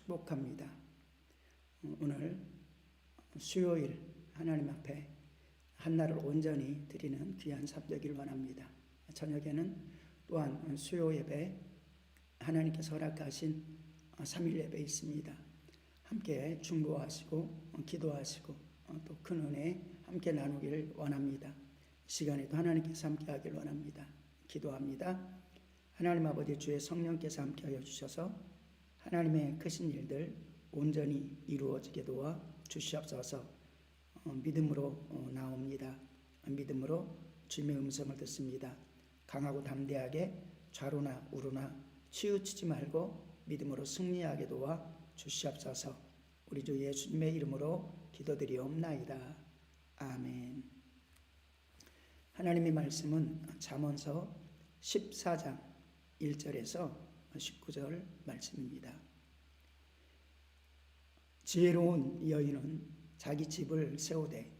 축복합니다. 오늘 수요일 하나님 앞에 한날을 온전히 드리는 귀한 삶 되길 원합니다. 저녁에는 또한 수요 예배 하나님께서 허락하신 3일 예배 있습니다. 함께 중보하시고 기도하시고 또 큰 은혜 함께 나누길 원합니다. 시간에도 하나님께서 함께 하길 원합니다. 기도합니다. 하나님 아버지, 주의 성령께서 함께하여 주셔서 하나님의 크신 일들 온전히 이루어지게 도와 주시옵소서. 믿음으로 나옵니다. 믿음으로 주님의 음성을 듣습니다. 강하고 담대하게 좌로나 우로나 치우치지 말고 믿음으로 승리하게 도와 주시옵소서. 우리 주 예수님의 이름으로 기도드리옵나이다. 아멘. 하나님의 말씀은 잠언서 14장 1절에서 19절 말씀입니다. 지혜로운 여인은 자기 집을 세우되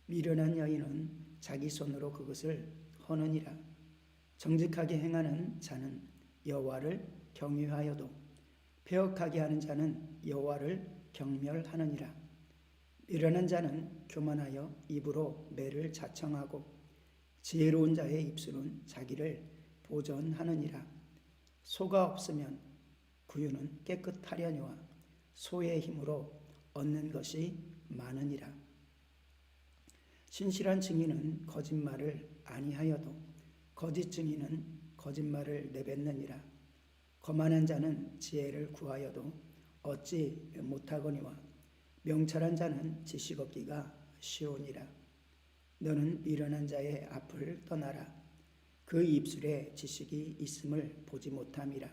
미련한 여인은 자기 손으로 그것을 허느니라. 정직하게 행하는 자는 여호와를 경외하여도 패역하게 하는 자는 여호와를 경멸하느니라. 미련한 자는 교만하여 입으로 매를 자청하고 지혜로운 자의 입술은 자기를 보전하느니라. 소가 없으면 구유는 깨끗하려니와 소의 힘으로 얻는 것이 많으니라. 신실한 증인은 거짓말을 아니하여도 거짓 증인은 거짓말을 내뱉느니라. 거만한 자는 지혜를 구하여도 얻지 못하거니와 명철한 자는 지식 얻기가 쉬우니라. 너는 미련한 자의 앞을 떠나라. 그 입술에 지식이 있음을 보지 못함이라.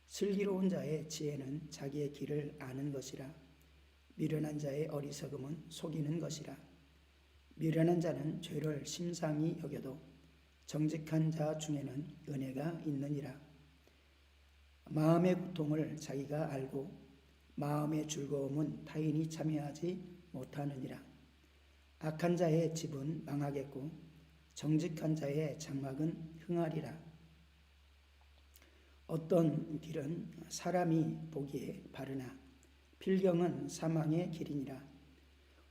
슬기로운 자의 지혜는 자기의 길을 아는 것이라. 미련한 자의 어리석음은 속이는 것이라. 미련한 자는 죄를 심상히 여겨도 정직한 자 중에는 은혜가 있느니라. 마음의 고통을 자기가 알고 마음의 즐거움은 타인이 참여하지 못하느니라. 악한 자의 집은 망하겠고 정직한 자의 장막은 흥하리라. 어떤 길은 사람이 보기에 바르나 필경은 사망의 길이니라.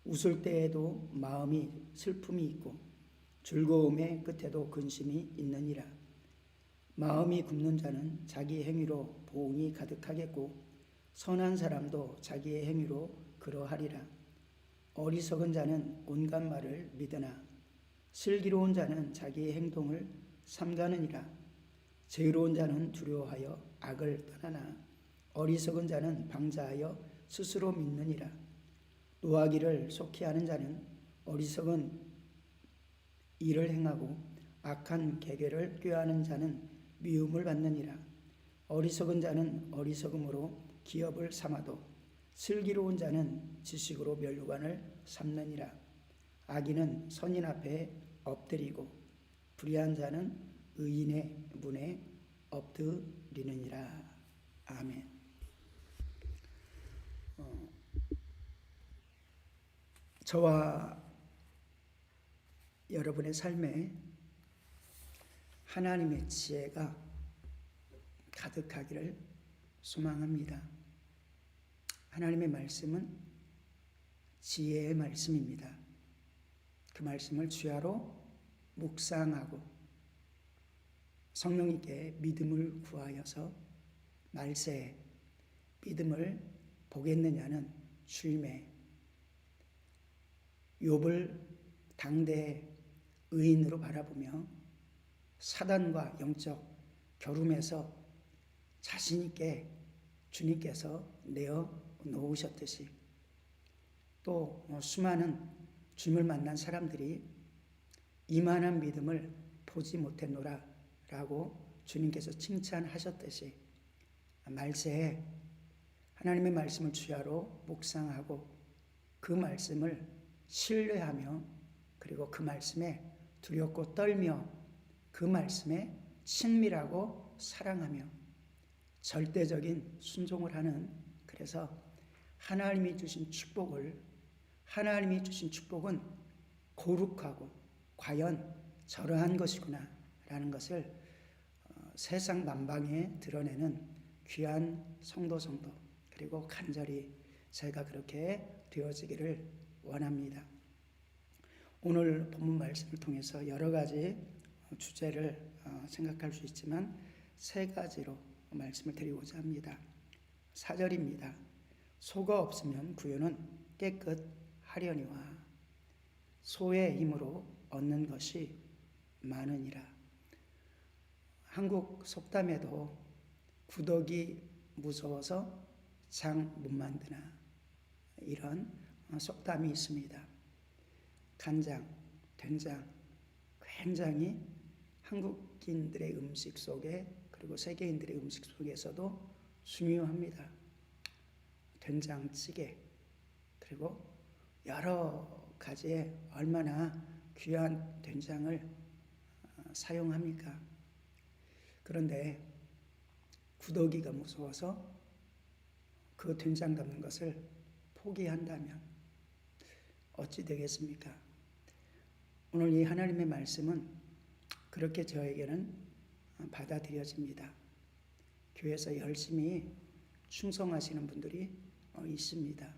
웃을 때에도 마음이 슬픔이 있고 즐거움의 끝에도 근심이 있느니라. 마음이 굽는 자는 자기 행위로 보응이 가득하겠고 선한 사람도 자기의 행위로 그러하리라. 어리석은 자는 온갖 말을 믿으나 슬기로운 자는 자기의 행동을 삼가느니라. 지혜로운 자는 두려워하여 악을 떠나나 어리석은 자는 방자하여 스스로 믿느니라. 노하기를 속히 하는 자는 어리석은 일을 행하고 악한 계계를 꾀하는 자는 미움을 받느니라. 어리석은 자는 어리석음으로 기업을 삼아도 슬기로운 자는 지식으로 면류관을 삼느니라. 악인은 선인 앞에 엎드리고 불의한 자는 의인의 문에 엎드리느니라. 아멘. 저와 여러분의 삶에 하나님의 지혜가 가득하기를 소망합니다. 하나님의 말씀은 지혜의 말씀입니다. 그 말씀을 주야로 묵상하고 성령님께 믿음을 구하여서 말세에 믿음을 보겠느냐는 주님의 욥을 당대의 의인으로 바라보며 사단과 영적 겨룸에서 자신 있게 주님께서 내어 놓으셨듯이 또 수많은 주님을 만난 사람들이 이만한 믿음을 보지 못했노라 라고 주님께서 칭찬하셨듯이 말세에 하나님의 말씀을 주야로 묵상하고 그 말씀을 신뢰하며 그리고 그 말씀에 두렵고 떨며 그 말씀에 친밀하고 사랑하며 절대적인 순종을 하는, 그래서 하나님이 주신 축복은 거룩하고 과연 저러한 것이구나 라는 것을 세상 만방에 드러내는 귀한 성도 그리고 간절히 제가 그렇게 되어지기를 원합니다. 오늘 본문 말씀을 통해서 여러 가지 주제를 생각할 수 있지만 세 가지로 말씀을 드리고자 합니다. 4절입니다. 소가 없으면 구유는 깨끗하려니와 소의 힘으로 얻는 것이 많으니라. 한국 속담에도 구더기 무서워서 장 못 만드나 이런 속담이 있습니다. 간장, 된장 굉장히 한국인들의 음식 속에 그리고 세계인들의 음식 속에서도 중요합니다. 된장찌개 그리고 여러 가지의 얼마나 귀한 된장을 사용합니까? 그런데 구더기가 무서워서 그 된장 담는 것을 포기한다면 어찌 되겠습니까? 오늘 이 하나님의 말씀은 그렇게 저에게는 받아들여집니다. 교회에서 열심히 충성하시는 분들이 있습니다.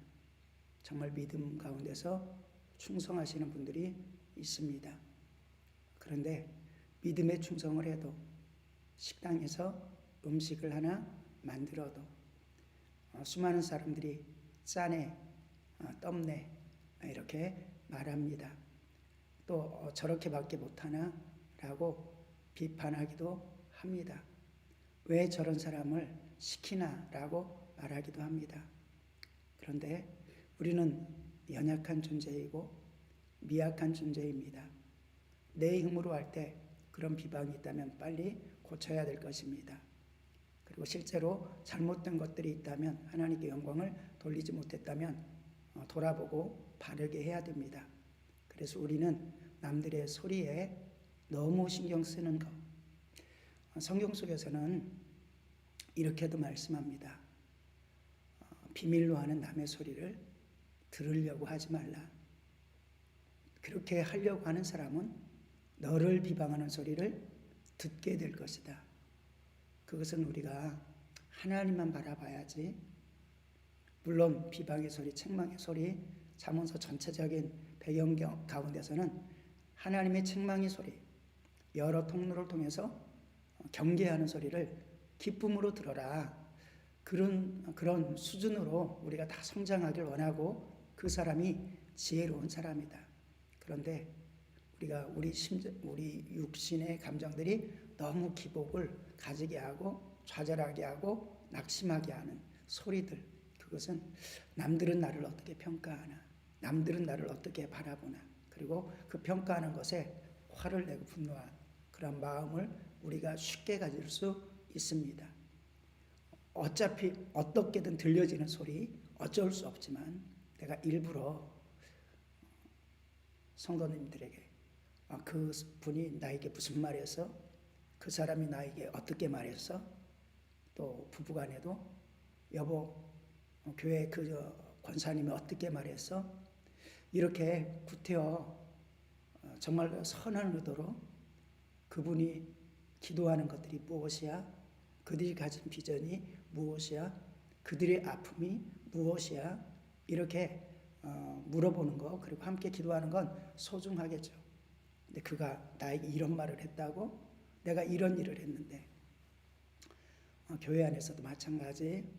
정말 믿음 가운데서 충성하시는 분들이 있습니다. 그런데 믿음에 충성을 해도 식당에서 음식을 하나 만들어도 수많은 사람들이 짜네, 떱네 이렇게 말합니다. 또 저렇게밖에 못하나 라고 비판하기도 합니다. 왜 저런 사람을 시키나 라고 말하기도 합니다. 그런데 우리는 연약한 존재이고 미약한 존재입니다. 내 힘으로 할 때 그런 비방이 있다면 빨리 고쳐야 될 것입니다. 그리고 실제로 잘못된 것들이 있다면 하나님께 영광을 돌리지 못했다면 돌아보고 바르게 해야 됩니다. 그래서 우리는 남들의 소리에 너무 신경 쓰는 것. 성경 속에서는 이렇게도 말씀합니다. 비밀로 하는 남의 소리를 들으려고 하지 말라. 그렇게 하려고 하는 사람은 너를 비방하는 소리를 듣게 될 것이다. 그것은 우리가 하나님만 바라봐야지. 물론 비방의 소리, 책망의 소리, 잠언서 전체적인 배경 가운데서는 하나님의 책망의 소리, 여러 통로를 통해서 경계하는 소리를 기쁨으로 들어라. 그런 수준으로 우리가 다 성장하길 원하고 그 사람이 지혜로운 사람이다. 그런데 우리가 우리 육신의 감정들이 너무 기복을 가지게 하고 좌절하게 하고 낙심하게 하는 소리들, 그것은 남들은 나를 어떻게 평가하나, 남들은 나를 어떻게 바라보나, 그리고 그 평가하는 것에 화를 내고 분노한 그런 마음을 우리가 쉽게 가질 수 있습니다. 어차피 어떻게든 들려지는 소리 어쩔 수 없지만 내가 일부러 성도님들에게 그 분이 나에게 무슨 말해서, 그 사람이 나에게 어떻게 말해서, 또 부부간에도 여보 교회 그 권사님이 어떻게 말해서, 이렇게 구태여 정말 선한 의도로 그분이 기도하는 것들이 무엇이야, 그들이 가진 비전이 무엇이야, 그들의 아픔이 무엇이야, 이렇게 물어보는 거, 그리고 함께 기도하는 건 소중하겠죠. 근데 그가 나에게 이런 말을 했다고, 내가 이런 일을 했는데, 교회 안에서도 마찬가지.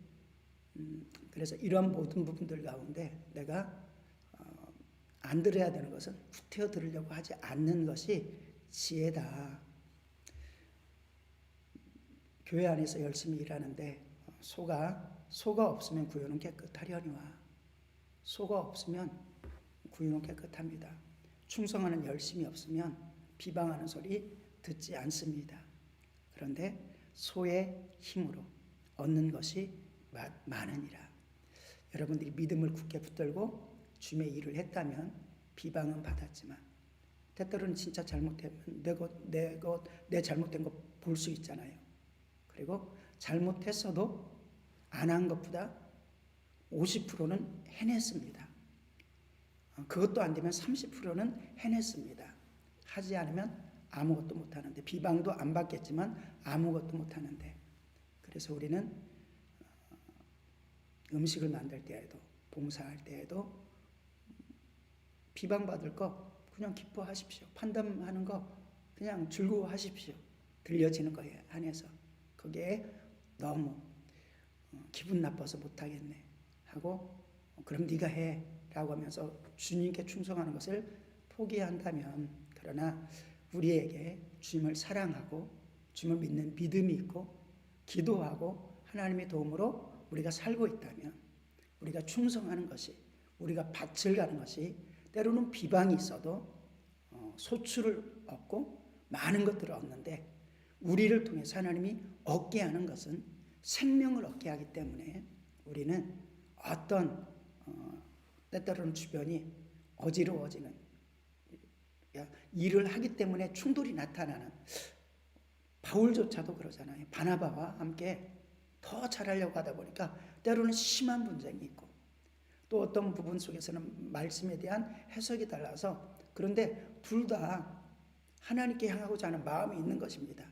그래서 이런 모든 부분들 가운데 내가 안 들어야 되는 것은 후퇴어 들으려고 하지 않는 것이 지혜다. 교회 안에서 열심히 일하는데 소가 없으면 구유는 깨끗하려니와. 소가 없으면 구유는 깨끗합니다. 충성하는 열심이 없으면 비방하는 소리 듣지 않습니다. 그런데 소의 힘으로 얻는 것이 많으니라. 여러분들이 믿음을 굳게 붙들고 주님의 일을 했다면 비방은 받았지만, 때때로는 진짜 잘못하면 내 잘못된 거 볼 수 있잖아요. 그리고 잘못했어도 안 한 것보다 50%는 해냈습니다. 그것도 안 되면 30%는 해냈습니다. 하지 않으면 아무것도 못하는데, 비방도 안 받겠지만 아무것도 못하는데, 그래서 우리는 음식을 만들 때에도 봉사할 때에도 비방받을 거 그냥 기뻐하십시오. 판단하는 거 그냥 즐거워하십시오. 들려지는 거에 한해서 거기에 너무 기분 나빠서 못하겠네 하고 그럼 네가 해 라고 하면서 주님께 충성하는 것을 포기한다면, 그러나 우리에게 주님을 사랑하고 주님을 믿는 믿음이 있고 기도하고 하나님의 도움으로 우리가 살고 있다면, 우리가 충성하는 것이, 우리가 밭을 가는 것이 때로는 비방이 있어도 소출을 얻고 많은 것들을 얻는데, 우리를 통해서 하나님이 얻게 하는 것은 생명을 얻게 하기 때문에 우리는 어떤 때때로는 주변이 어지러워지는 일을 하기 때문에 충돌이 나타나는, 바울조차도 그러잖아요. 바나바와 함께 더 잘하려고 하다 보니까 때로는 심한 분쟁이 있고, 또 어떤 부분 속에서는 말씀에 대한 해석이 달라서, 그런데 둘 다 하나님께 향하고자 하는 마음이 있는 것입니다.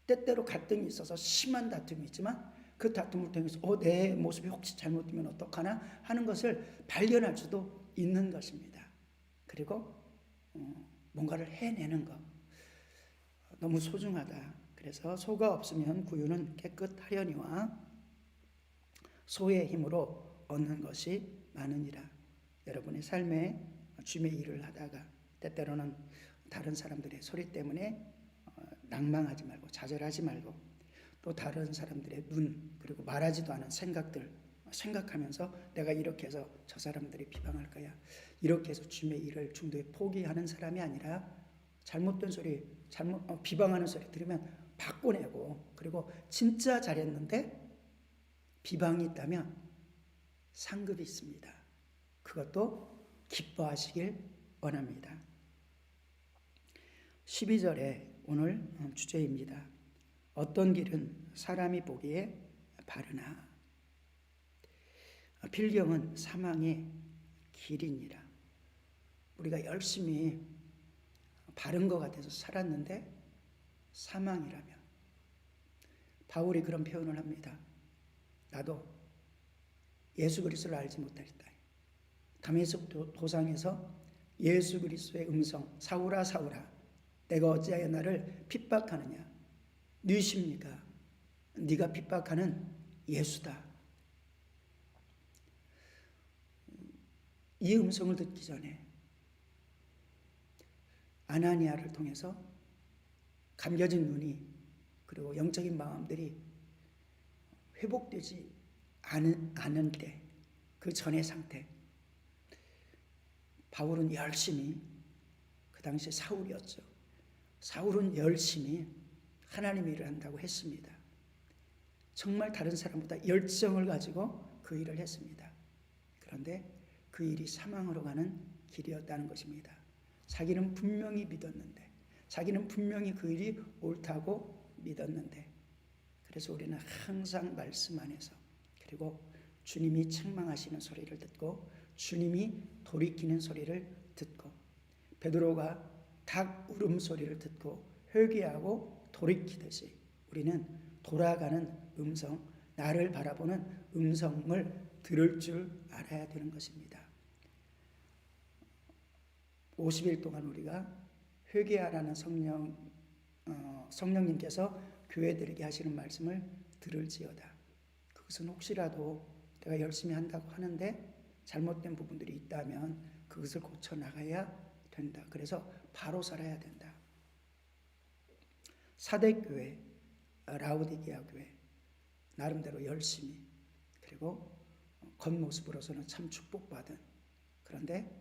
때때로 갈등이 있어서 심한 다툼이 있지만 그 다툼을 통해서 내 모습이 혹시 잘못되면 어떡하나 하는 것을 발견할 수도 있는 것입니다. 그리고 뭔가를 해내는 것 너무 소중하다. 그래서 소가 없으면 구유는 깨끗하려니와 소의 힘으로 얻는 것이 많으니라. 여러분의 삶에 주님의 일을 하다가 때때로는 다른 사람들의 소리 때문에 낭망하지 말고 좌절하지 말고, 또 다른 사람들의 눈, 그리고 말하지도 않은 생각들 생각하면서 내가 이렇게 해서 저 사람들이 비방할 거야, 이렇게 해서 주님의 일을 중도에 포기하는 사람이 아니라, 잘못된 소리, 비방하는 소리 들으면 바꿔내고, 그리고 진짜 잘했는데 비방이 있다면 상급이 있습니다. 그것도 기뻐하시길 원합니다. 12절에 오늘 주제입니다. 어떤 길은 사람이 보기에 바르나 필경은 사망의 길이니라. 우리가 열심히 바른 것 같아서 살았는데 사망이라면, 바울이 그런 표현을 합니다. 나도 예수 그리스도를 알지 못하겠다. 다메섹 도상에서 예수 그리스도의 음성, 사울아 사울아 내가 어찌하여 나를 핍박하느냐, 누구십니까? 네가 핍박하는 예수다. 이 음성을 듣기 전에 아나니아를 통해서 감겨진 눈이, 그리고 영적인 마음들이 회복되지 않은 때, 그 전의 상태, 바울은 열심히, 그 당시에 사울이었죠. 사울은 열심히 하나님의 일을 한다고 했습니다. 정말 다른 사람보다 열정을 가지고 그 일을 했습니다. 그런데 그 일이 사망으로 가는 길이었다는 것입니다. 자기는 분명히 믿었는데, 자기는 분명히 그 일이 옳다고 믿었는데, 그래서 우리는 항상 말씀 안에서, 그리고 주님이 책망하시는 소리를 듣고 주님이 돌이키는 소리를 듣고, 베드로가 닭 울음소리를 듣고 회개하고 돌이키듯이 우리는 돌아가는 음성, 나를 바라보는 음성을 들을 줄 알아야 되는 것입니다. 50일 동안 우리가 회개하라는 성령님께서 교회들에게 하시는 말씀을 들을지어다. 그것은 혹시라도 내가 열심히 한다고 하는데 잘못된 부분들이 있다면 그것을 고쳐 나가야 된다. 그래서 바로 살아야 된다. 사대교회, 라오디게아 교회 나름대로 열심히, 그리고 겉모습으로서는 참 축복받은, 그런데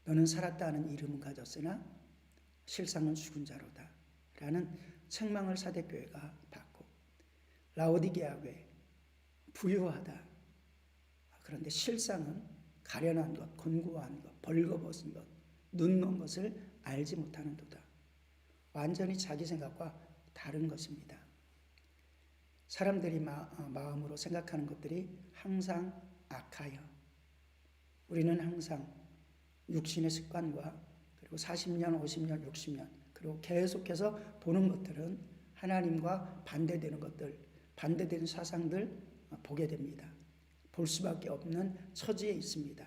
너는 살았다 하는 이름은 가졌으나 실상은 죽은 자로다 라는 책망을 사대교회가 받고, 라오디게아 교회 부유하다, 그런데 실상은 가련한 것, 곤고한 것, 벌거벗은 것, 눈 먼 것을 알지 못하는 도다. 완전히 자기 생각과 다른 것입니다. 사람들이 마음으로 생각하는 것들이 항상 악하여, 우리는 항상 육신의 습관과, 그리고 40년, 50년, 60년, 그리고 계속해서 보는 것들은 하나님과 반대되는 것들, 반대되는 사상들 보게 됩니다. 볼 수밖에 없는 처지에 있습니다.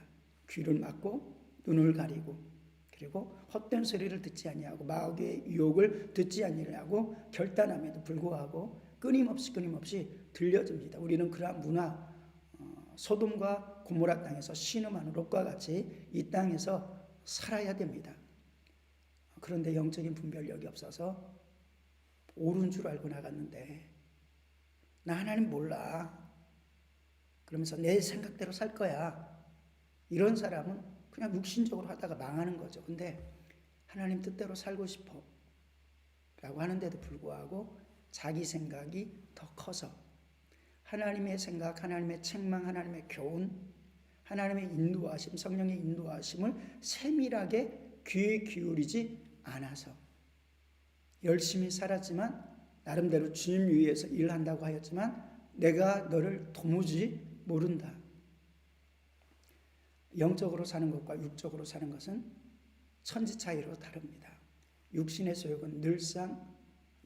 귀를 막고 눈을 가리고 그리고 헛된 소리를 듣지 아니하고 마귀의 유혹을 듣지 아니하고 결단함에도 불구하고 끊임없이 들려집니다. 우리는 그러한 문화, 소돔과 고모라 땅에서 신음하는 롯과 같이 이 땅에서 살아야 됩니다. 그런데 영적인 분별력이 없어서 옳은 줄 알고 나갔는데 나 하나님 몰라. 그러면서 내 생각대로 살 거야. 이런 사람은 그냥 육신적으로 하다가 망하는 거죠. 근데 하나님 뜻대로 살고 싶어 라고 하는데도 불구하고 자기 생각이 더 커서 하나님의 생각, 하나님의 책망, 하나님의 교훈, 하나님의 인도하심, 성령의 인도하심을 세밀하게 귀 기울이지 않아서 열심히 살았지만 나름대로 주님 위해서 일한다고 하였지만 내가 너를 도무지 모른다. 영적으로 사는 것과 육적으로 사는 것은 천지 차이로 다릅니다. 육신의 소욕은 늘상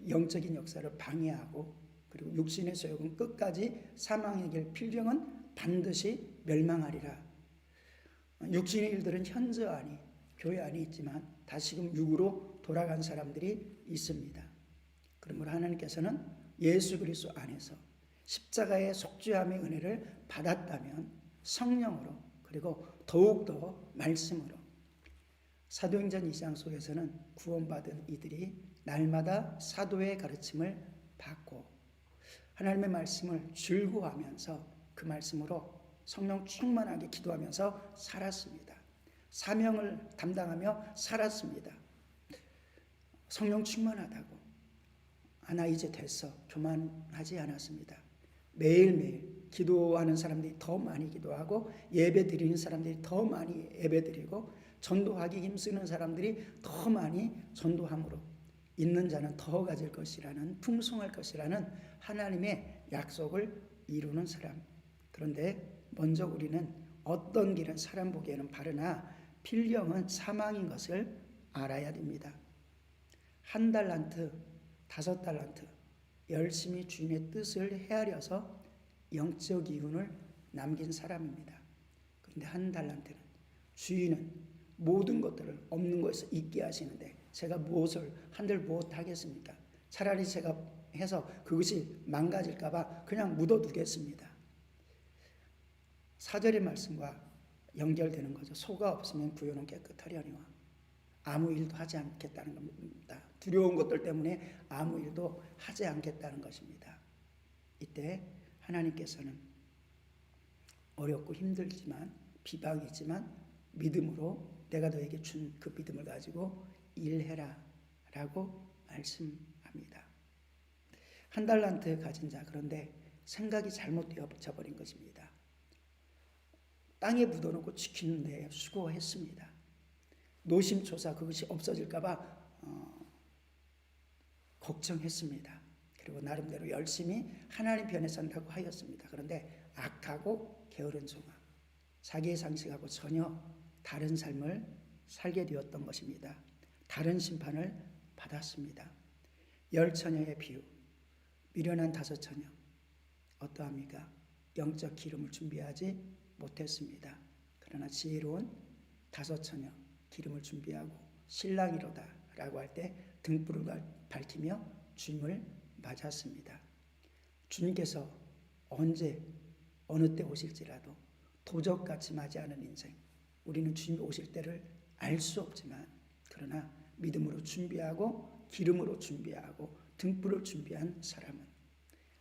영적인 역사를 방해하고 그리고 육신의 소욕은 끝까지 사망의 길 필경은 반드시 멸망하리라. 육신의 일들은 현저 안이 교회 안에 있지만 다시금 육으로 돌아간 사람들이 있습니다. 그러므로 하나님께서는 예수 그리스도 안에서 십자가의 속죄함의 은혜를 받았다면 성령으로 그리고 더욱더 말씀으로 사도행전 2장 속에서는 구원받은 이들이 날마다 사도의 가르침을 받고 하나님의 말씀을 즐거워하면서 그 말씀으로 성령 충만하게 기도하면서 살았습니다. 사명을 담당하며 살았습니다. 성령 충만하다고 나 이제 됐어 교만하지 않았습니다. 매일매일 기도하는 사람들이 더 많이 기도하고 예배 드리는 사람들이 더 많이 예배 드리고 전도하기 힘쓰는 사람들이 더 많이 전도함으로 있는 자는 더 가질 것이라는 풍성할 것이라는 하나님의 약속을 이루는 사람. 그런데 먼저 우리는 어떤 길은 사람 보기에는 바르나 필경은 사망인 것을 알아야 됩니다. 1달란트, 5달란트 열심히 주인의 뜻을 헤아려서 영적 이윤을 남긴 사람입니다. 그런데 1달란트는 주인은 모든 것들을 없는 것에서 있게 하시는데 제가 무엇을 한들 무엇 하겠습니까? 차라리 제가 해서 그것이 망가질까 봐 그냥 묻어두겠습니다. 4절의 말씀과 연결되는 거죠. 소가 없으면 부요는 깨끗하려니와 아무 일도 하지 않겠다는 겁니다. 두려운 것들 때문에 아무 일도 하지 않겠다는 것입니다. 이때 하나님께서는 어렵고 힘들지만 비방이지만 믿음으로 내가 너에게 준 그 믿음을 가지고 일해라 라고 말씀합니다. 1달란트 가진 자 그런데 생각이 잘못되어 버린 것입니다. 땅에 묻어놓고 지키는 데 수고했습니다. 노심초사 그것이 없어질까 봐 걱정했습니다. 그리고 나름대로 열심히 하나님 편에 산다고 하였습니다. 그런데 악하고 게으른 종아 자기의 상식하고 전혀 다른 삶을 살게 되었던 것입니다. 다른 심판을 받았습니다. 10처녀의 비유, 미련한 5처녀 어떠합니까? 영적 기름을 준비하지 못했습니다. 그러나 지혜로운 5처녀 기름을 준비하고 신랑이로다 라고 할 때 등불을 밝히며 주님을 맞았습니다. 주님께서 언제 어느 때 오실지라도 도적같이 맞이하는 인생 우리는 주님이 오실 때를 알 수 없지만 그러나 믿음으로 준비하고 기름으로 준비하고 등불을 준비한 사람은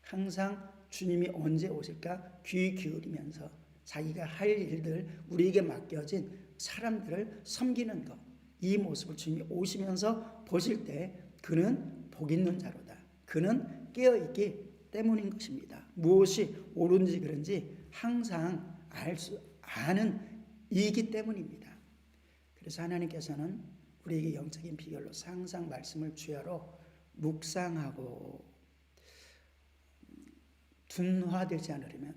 항상 주님이 언제 오실까 귀 기울이면서 자기가 할 일들 우리에게 맡겨진 사람들을 섬기는 것 이 모습을 주님이 오시면서 보실 때 그는 복 있는 자로다. 그는 깨어있기 때문인 것입니다. 무엇이 옳은지 그런지 항상 아는 이기 때문입니다. 그래서 하나님께서는 우리에게 영적인 비결로 항상 말씀을 주야로 묵상하고 둔화되지 않으려면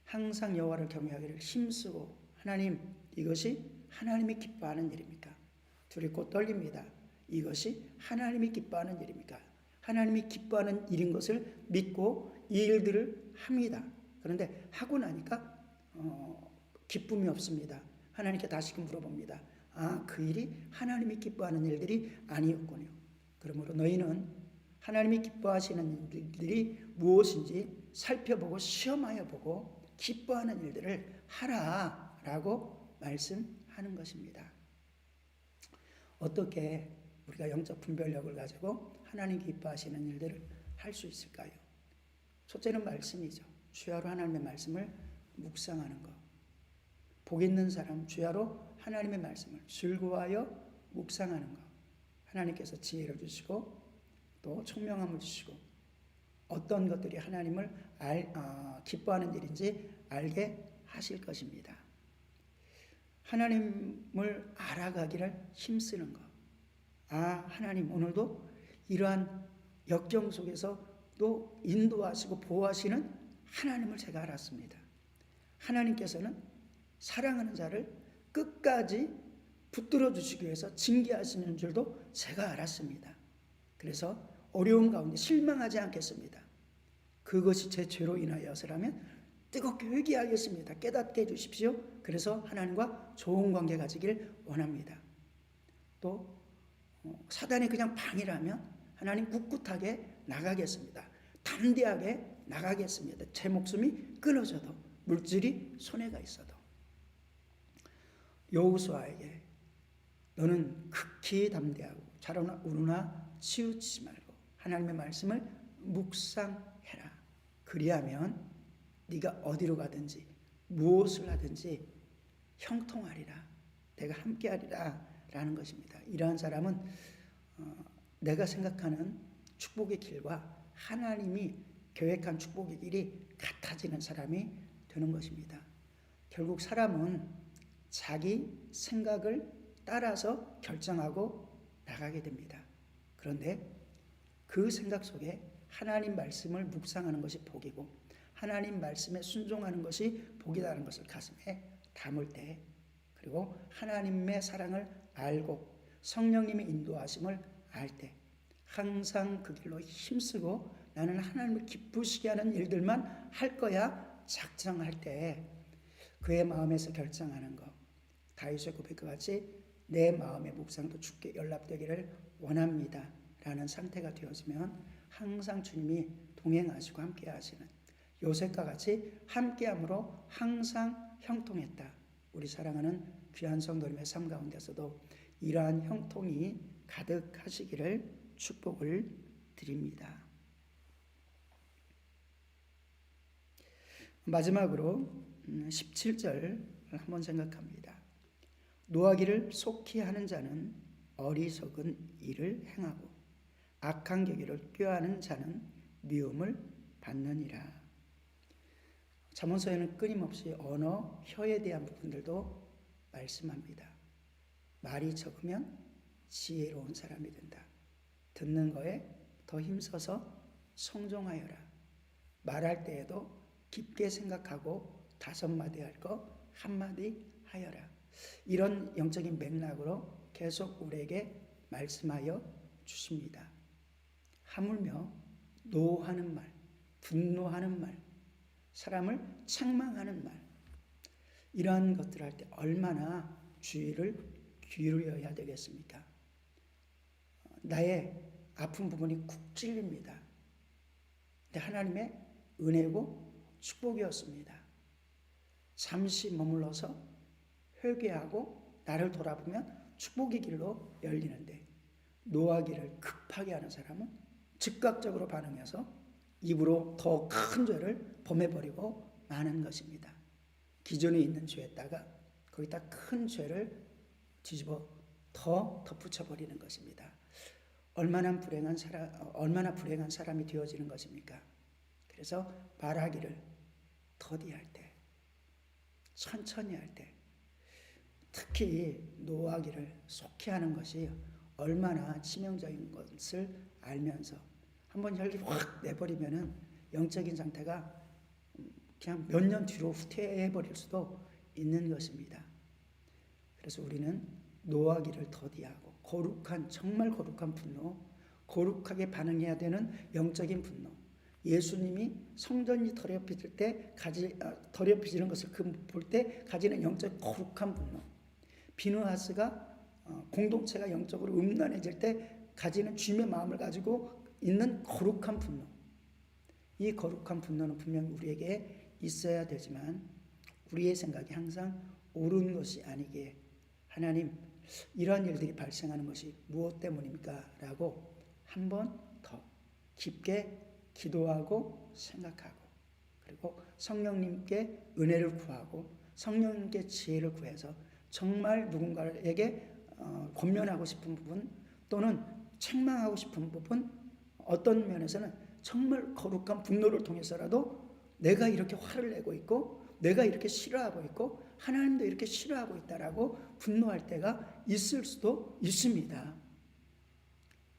항상 여호와를 경외하기를 힘쓰고 하나님 이것이 하나님이 기뻐하는 일입니까? 두렵고 떨립니다. 이것이 하나님이 기뻐하는 일입니까? 하나님이 기뻐하는 일인 것을 믿고 이 일들을 합니다. 그런데 하고 나니까 기쁨이 없습니다. 하나님께 다시금 물어봅니다. 그 일이 하나님이 기뻐하는 일들이 아니었군요. 그러므로 너희는 하나님이 기뻐하시는 일들이 무엇인지 살펴보고 시험하여 보고 기뻐하는 일들을 하라라고 말씀하는 것입니다. 어떻게 우리가 영적 분별력을 가지고 하나님 기뻐하시는 일들을 할 수 있을까요? 첫째는 말씀이죠. 주야로 하나님의 말씀을 묵상하는 것. 복 있는 사람 주야로 하나님의 말씀을 즐거워하여 묵상하는 것. 하나님께서 지혜를 주시고 또 총명함을 주시고 어떤 것들이 하나님을 기뻐하는 일인지 알게 하실 것입니다. 하나님을 알아가기를 힘쓰는 것. 하나님 오늘도 이러한 역경 속에서 또 인도하시고 보호하시는 하나님을 제가 알았습니다. 하나님께서는 사랑하는 자를 끝까지 붙들어 주시기 위해서 징계하시는 줄도 제가 알았습니다. 그래서 어려운 가운데 실망하지 않겠습니다. 그것이 제 죄로 인하여서라면 뜨겁게 회개하겠습니다. 깨닫게 해주십시오. 그래서 하나님과 좋은 관계 가지길 원합니다. 또 사단이 그냥 방이라면 하나님 꿋꿋하게 나가겠습니다. 담대하게 나가겠습니다. 제 목숨이 끊어져도 물질이 손해가 있어도. 여호수아에게 너는 극히 담대하고 좌로나 우로나 치우치지 말고 하나님의 말씀을 묵상해라. 그리하면 네가 어디로 가든지 무엇을 하든지 형통하리라. 내가 함께하리라 라는 것입니다. 이러한 사람은 내가 생각하는 축복의 길과 하나님이 계획한 축복의 길이 같아지는 사람이 되는 것입니다. 결국 사람은 자기 생각을 따라서 결정하고 나가게 됩니다. 그런데 그 생각 속에 하나님 말씀을 묵상하는 것이 복이고 하나님 말씀에 순종하는 것이 복이라는 것을 가슴에 담을 때, 그리고 하나님의 사랑을 알고 성령님의 인도하심을 알 때 항상 그 길로 힘쓰고 나는 하나님을 기쁘시게 하는 일들만 할 거야 작정할 때 그의 마음에서 결정하는 것, 다윗의 고백과 같이 내 마음의 묵상도 주께 연락되기를 원합니다 라는 상태가 되어지면 항상 주님이 동행하시고 함께 하시는 요셉과 같이 함께함으로 항상 형통했다. 우리 사랑하는 귀한 성도님의 삶 가운데서도 이러한 형통이 가득하시기를 축복을 드립니다. 마지막으로 17절 한번 생각합니다. 노하기를 속히 하는 자는 어리석은 일을 행하고 악한 계기를 꾀하는 자는 미움을 받느니라. 잠언서에는 끊임없이 언어, 혀에 대한 부분들도 말씀합니다. 말이 적으면 지혜로운 사람이 된다. 듣는 거에 더 힘써서 성종하여라. 말할 때에도 깊게 생각하고 5마디 할 거 1마디 하여라. 이런 영적인 맥락으로 계속 우리에게 말씀하여 주십니다. 하물며 노하는 말, 분노하는 말, 사람을 책망하는 말, 이러한 것들을 할 때 얼마나 주의를 기울여야 되겠습니까? 나의 아픈 부분이 쿡 찔립니다. 근데 하나님의 은혜고 축복이었습니다. 잠시 머물러서 회개하고 나를 돌아보면 축복의 길로 열리는데 노하기를 급하게 하는 사람은 즉각적으로 반응해서 입으로 더 큰 죄를 범해버리고 마는 것입니다. 기존에 있는 죄에다가 거기다 큰 죄를 뒤집어 더 덧붙여버리는 것입니다. 얼마나 불행한 사람이 되어지는 것입니까? 그래서 말하기를 더디할 때, 천천히 할 때, 특히 노하기를 속히 하는 것이 얼마나 치명적인 것을 알면서 한번 혈기 확 내버리면은 영적인 상태가 그냥 몇 년 뒤로 후퇴해버릴 수도 있는 것입니다. 그래서 우리는 노하기를 더디하고 정말 거룩한 분노, 거룩하게 반응해야 되는 영적인 분노, 예수님이 성전이 더럽혀지는 것을 볼 때 가지는 영적 거룩한 분노, 비느하스가 공동체가 영적으로 음란해질 때 가지는 주님의 마음을 가지고 있는 거룩한 분노, 이 거룩한 분노는 분명히 우리에게 있어야 되지만 우리의 생각이 항상 옳은 것이 아니기에 하나님, 이러한 일들이 발생하는 것이 무엇 때문입니까? 라고 한 번 더 깊게 기도하고 생각하고, 그리고 성령님께 은혜를 구하고 성령님께 지혜를 구해서 정말 누군가에게 권면하고 싶은 부분 또는 책망하고 싶은 부분, 어떤 면에서는 정말 거룩한 분노를 통해서라도 내가 이렇게 화를 내고 있고 내가 이렇게 싫어하고 있고 하나님도 이렇게 싫어하고 있다라고 분노할 때가 있을 수도 있습니다.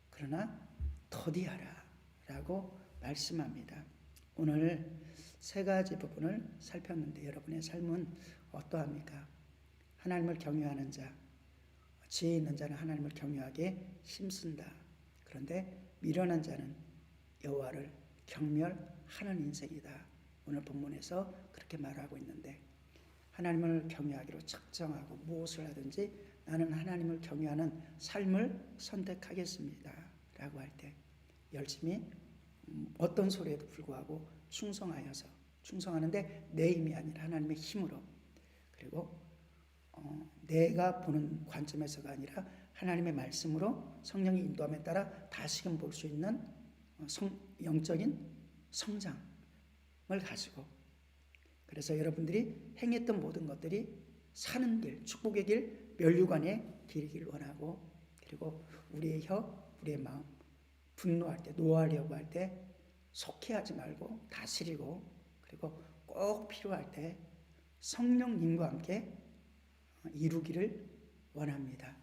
그러나 더디하라 라고 말씀합니다. 오늘 세 가지 부분을 살폈는데 여러분의 삶은 어떠합니까? 하나님을 경외하는 자, 지혜 있는 자는 하나님을 경외하게 힘쓴다. 그런데 미련한 자는 여호와를 경멸하는 인생이다. 오늘 본문에서 그렇게 말하고 있는데, 하나님을 경외하기로 작정하고 무엇을 하든지 나는 하나님을 경외하는 삶을 선택하겠습니다 라고 할 때 열심히 어떤 소리에도 불구하고 충성하는데 내 힘이 아니라 하나님의 힘으로, 그리고 내가 보는 관점에서가 아니라 하나님의 말씀으로 성령의 인도함에 따라 다시금 볼 수 있는 영적인 성장을 가지고, 그래서 여러분들이 행했던 모든 것들이 사는 길, 축복의 길, 면류관의 길이길 원하고, 그리고 우리의 혀, 우리의 마음, 분노할 때, 노하려고 할 때 속해하지 말고 다스리고, 그리고 꼭 필요할 때 성령님과 함께 이루기를 원합니다.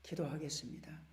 기도하겠습니다.